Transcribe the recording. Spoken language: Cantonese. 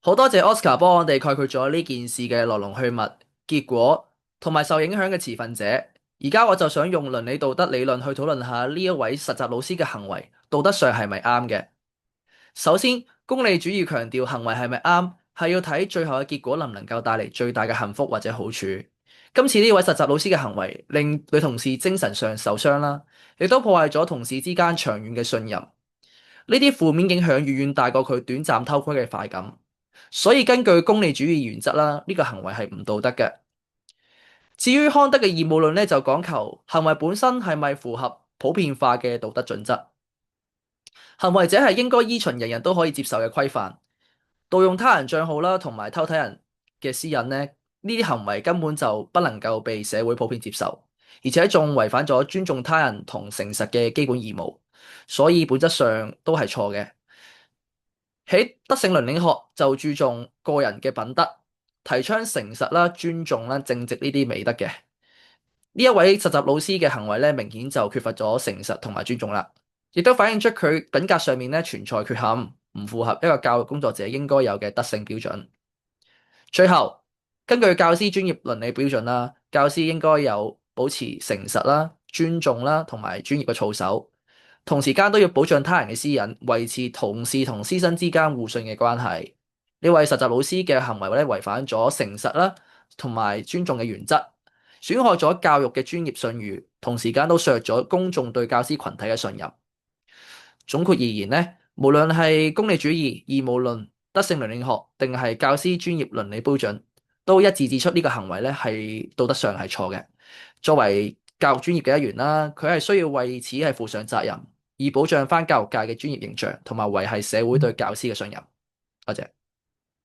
好多謝 Oscar 幫我哋概括咗呢件事嘅來龍去脈、結果同埋受影響嘅持份者。而家我就想用倫理道德理論去討論下呢一位實習老師嘅行為，道德上係咪啱嘅？首先，功利主義強調行為係咪啱，係要睇最後嘅結果能唔能夠帶嚟最大嘅幸福或者好處。今次呢位實習老師嘅行為令女同事精神上受傷啦，亦都破壞咗同事之間長遠嘅信任。呢啲負面影響遠遠大過佢短暫偷窺嘅快感。所以根據功利主義原則啦，呢個行為係唔道德嘅。至於康德嘅義務論咧，就講求行為本身係咪符合普遍化嘅道德準則，行為者係應該依循人人都可以接受嘅規範。盜用他人帳號啦，同埋偷睇人嘅私隱咧，呢啲行為根本就不能夠被社會普遍接受，而且仲違反咗尊重他人同誠實嘅基本義務，所以本質上都係錯嘅。喺德性倫理學就注重個人嘅品德，提倡誠實啦、尊重啦、正直呢啲美德嘅。呢一位實習老師嘅行為咧，明顯就缺乏咗誠實同埋尊重啦，亦都反映出佢品格上面咧存在缺陷，唔符合一個教育工作者應該有嘅德性標準。最後，根據教師專業倫理標準啦，教師應該有保持誠實啦、尊重啦同埋專業嘅操守。同時間都要保障他人嘅私隱，維持同事同師生之間互信嘅關係。呢位實習老師嘅行為咧，違反咗誠實啦同埋尊重嘅原則，損害咗教育嘅專業信譽，同時間都削弱咗公眾對教師群體嘅信任。總括而言咧，無論係功利主義、義務論、德性倫理學，定係教師專業倫理標準，都一致指出呢個行為咧係道德上係錯嘅。作為教育專業嘅一員啦，佢係需要為此係負上責任，以保障翻教育界嘅專業形象，同埋維繫社會對教師嘅信任。多謝。